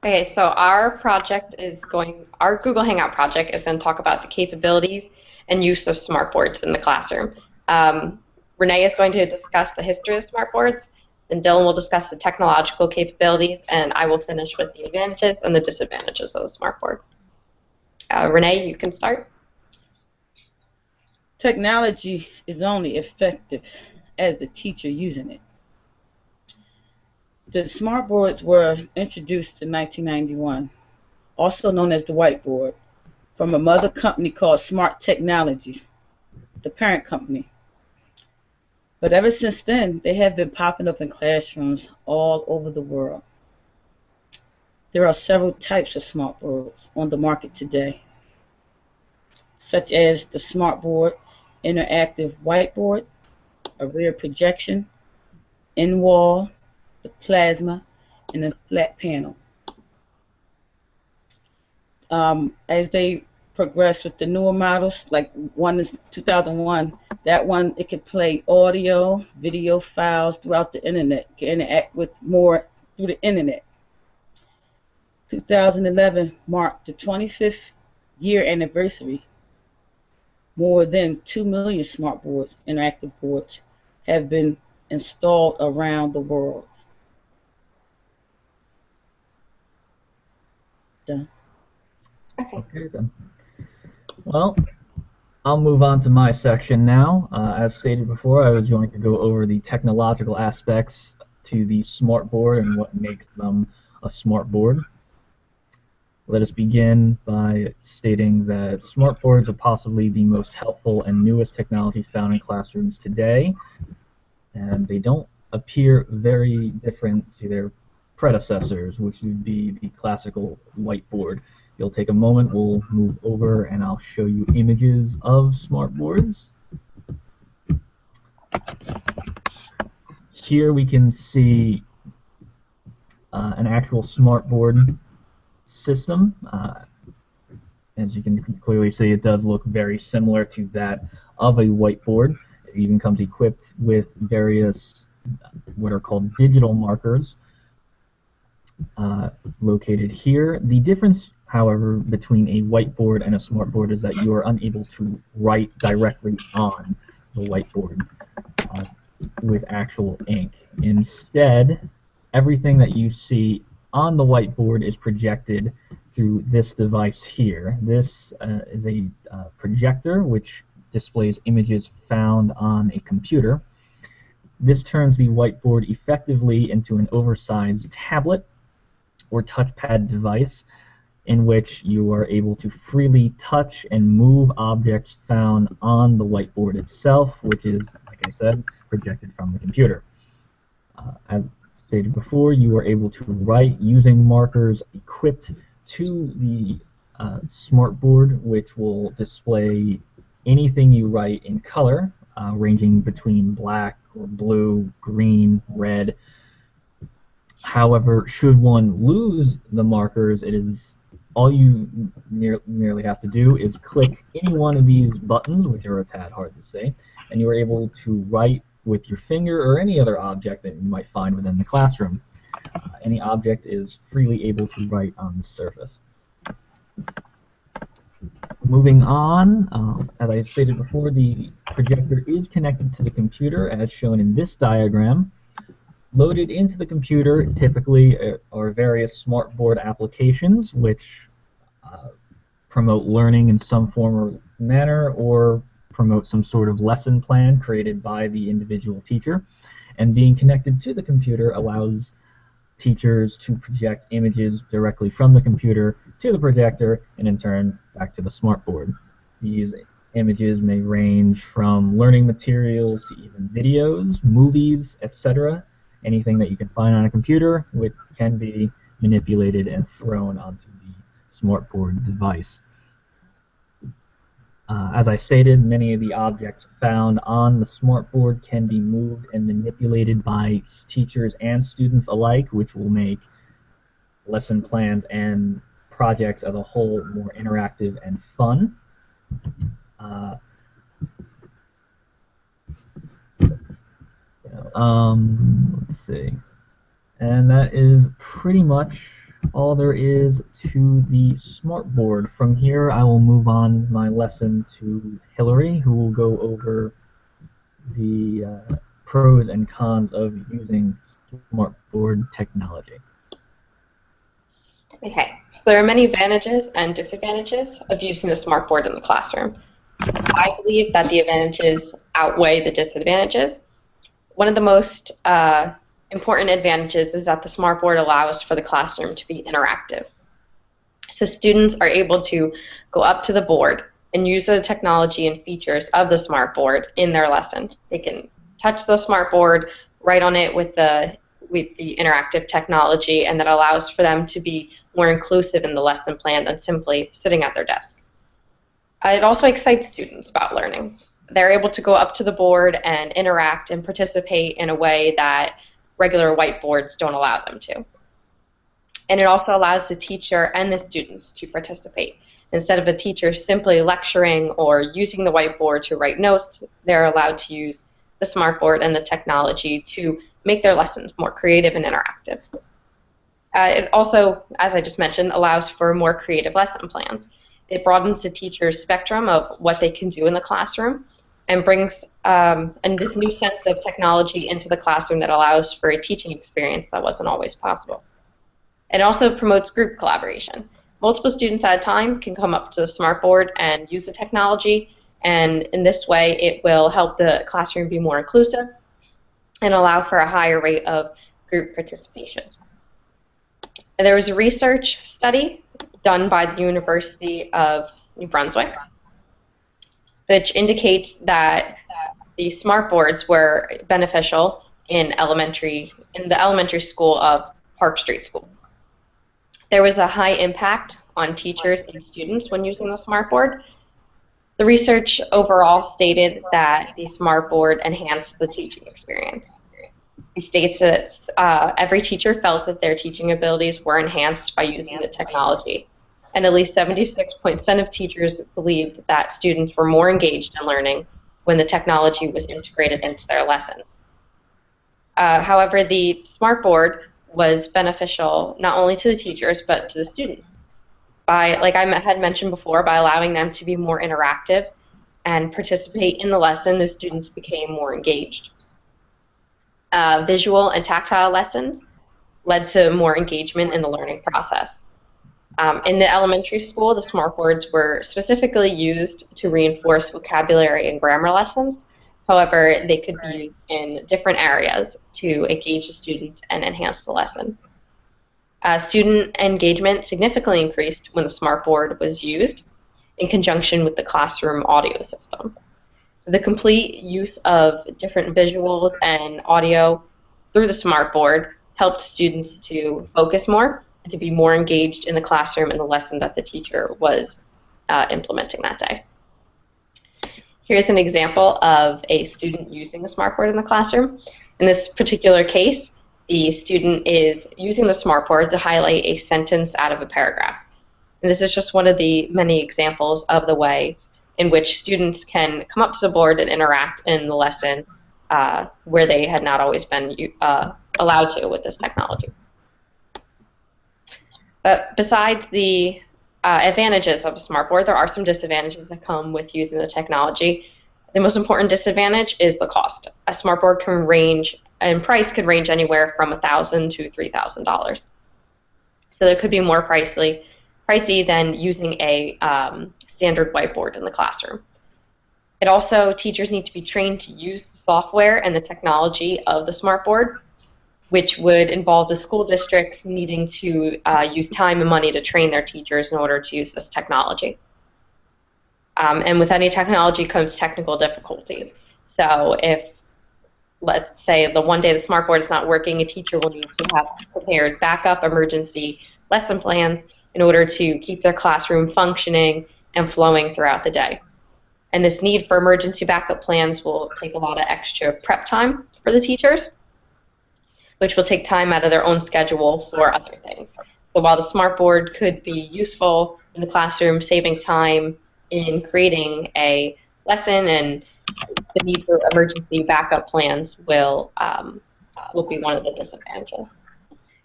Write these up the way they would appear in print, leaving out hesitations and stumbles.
Okay, so our Google Hangout project is going to talk about the capabilities and use of smartboards in the classroom. Renee is going to discuss the history of smartboards, and Dylan will discuss the technological capabilities, and I will finish with the advantages and the disadvantages of the smartboard. Renee, you can start. Technology is only effective as the teacher using it. The smartboards were introduced in 1991, also known as the whiteboard, from a mother company called Smart Technologies, the parent company. But ever since then, they have been popping up in classrooms all over the world. There are several types of smartboards on the market today, such as the Smartboard Interactive Whiteboard, a rear projection, in-wall, the plasma, and a flat panel. As they progress with the newer models, like one is 2001, that one, it can play audio, video files throughout the internet, can interact with more through the internet. 2011 marked the 25th year anniversary. More than 2 million smartboards, interactive boards, have been installed around the world. Done. Okay then. Well, I'll move on to my section now. As stated before, I was going to go over the technological aspects to the smartboard and what makes them a smartboard. Let us begin by stating that smartboards are possibly the most helpful and newest technology found in classrooms today, and they don't appear very different to their predecessors, which would be the classical whiteboard. You'll take a moment, we'll move over, and I'll show you images of smartboards. Here we can see an actual smartboard system. As you can clearly see, it does look very similar to that of a whiteboard. It even comes equipped with various what are called digital markers located here. The difference, however, between a whiteboard and a smartboard is that you are unable to write directly on the whiteboard with actual ink. Instead, everything that you see on the whiteboard is projected through this device here. This is a projector which displays images found on a computer. This turns the whiteboard effectively into an oversized tablet or touchpad device in which you are able to freely touch and move objects found on the whiteboard itself, which is, like I said, projected from the computer. As stated before, you are able to write using markers equipped to the smartboard, which will display anything you write in color, ranging between black or blue, green, red. However, should one lose the markers, it is all you merely have to do is click any one of these buttons, which are a tad hard to say, and you are able to write with your finger or any other object that you might find within the classroom. Any object is freely able to write on the surface. Moving on, as I stated before, the projector is connected to the computer as shown in this diagram. Loaded into the computer typically are various smartboard applications which promote learning in some form or manner or promote some sort of lesson plan created by the individual teacher. And being connected to the computer allows teachers to project images directly from the computer to the projector and in turn back to the smartboard. These images may range from learning materials to even videos, movies, etc. Anything that you can find on a computer which can be manipulated and thrown onto the smartboard device. As I stated, many of the objects found on the smartboard can be moved and manipulated by teachers and students alike, which will make lesson plans and projects as a whole more interactive and fun. Let's see. And that is pretty much all there is to the Smartboard. From here, I will move on my lesson to Hillary, who will go over the pros and cons of using Smartboard technology. Okay, so there are many advantages and disadvantages of using the smartboard in the classroom. I believe that the advantages outweigh the disadvantages. One of the most important advantages is that the smartboard allows for the classroom to be interactive. So students are able to go up to the board and use the technology and features of the smartboard in their lesson. They can touch the smartboard, write on it with the interactive technology, and that allows for them to be more inclusive in the lesson plan than simply sitting at their desk. It also excites students about learning. They're able to go up to the board and interact and participate in a way that regular whiteboards don't allow them to. And it also allows the teacher and the students to participate. Instead of a teacher simply lecturing or using the whiteboard to write notes, they're allowed to use the smartboard and the technology to make their lessons more creative and interactive. It also, as I just mentioned, allows for more creative lesson plans. It broadens the teacher's spectrum of what they can do in the classroom and brings this new sense of technology into the classroom that allows for a teaching experience that wasn't always possible. It also promotes group collaboration. Multiple students at a time can come up to the smartboard and use the technology, and in this way it will help the classroom be more inclusive and allow for a higher rate of group participation. And there was a research study done by the University of New Brunswick which indicates that the smartboards were beneficial in the elementary school of Park Street School. There was a high impact on teachers and students when using the smartboard. The research overall stated that the smartboard enhanced the teaching experience. It states that every teacher felt that their teaching abilities were enhanced by using the technology, and at least 76% of teachers believed that students were more engaged in learning when the technology was integrated into their lessons. However, the smartboard was beneficial not only to the teachers but to the students. Like I had mentioned before, by allowing them to be more interactive and participate in the lesson, the students became more engaged. Visual and tactile lessons led to more engagement in the learning process. In the elementary school, the smartboards were specifically used to reinforce vocabulary and grammar lessons. However, they could be in different areas to engage the students and enhance the lesson. Student engagement significantly increased when the smartboard was used in conjunction with the classroom audio system. So the complete use of different visuals and audio through the smartboard helped students to focus more and to be more engaged in the classroom and the lesson that the teacher was implementing that day. Here's an example of a student using the smartboard in the classroom. In this particular case, the student is using the smartboard to highlight a sentence out of a paragraph. And this is just one of the many examples of the ways in which students can come up to the board and interact in the lesson where they had not always been allowed to with this technology. But besides the advantages of a smartboard, there are some disadvantages that come with using the technology. The most important disadvantage is the cost. A smartboard can range, and price could range anywhere from $1,000 to $3,000. So it could be more pricey than using a standard whiteboard in the classroom. Teachers need to be trained to use the software and the technology of the smartboard, which would involve the school districts needing to use time and money to train their teachers in order to use this technology. And with any technology comes technical difficulties. So if, let's say, the one day the smartboard is not working, a teacher will need to have prepared backup emergency lesson plans in order to keep their classroom functioning and flowing throughout the day. And this need for emergency backup plans will take a lot of extra prep time for the teachers, which will take time out of their own schedule for other things. So while the smartboard could be useful in the classroom, saving time in creating a lesson, and the need for emergency backup plans will be one of the disadvantages.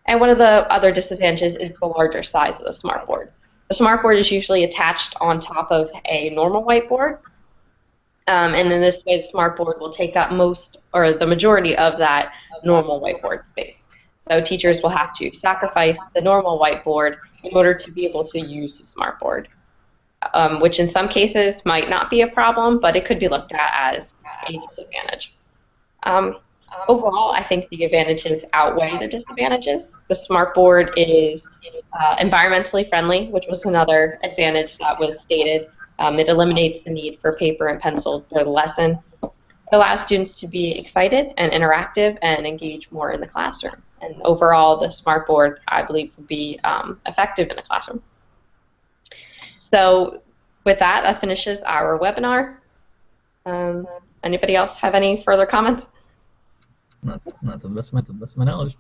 And one of the other disadvantages is the larger size of the smartboard. The smartboard is usually attached on top of a normal whiteboard, and in this way, the smartboard will take up most or the majority of that normal whiteboard space. So teachers will have to sacrifice the normal whiteboard in order to be able to use the smartboard, which in some cases might not be a problem, but it could be looked at as a disadvantage. Overall, I think the advantages outweigh the disadvantages. The smartboard is environmentally friendly, which was another advantage that was stated. It eliminates the need for paper and pencil for the lesson. It allows students to be excited and interactive and engage more in the classroom. And overall, the smartboard, I believe, will be effective in the classroom. So with that, that finishes our webinar. Anybody else have any further comments? Not to the best of my knowledge.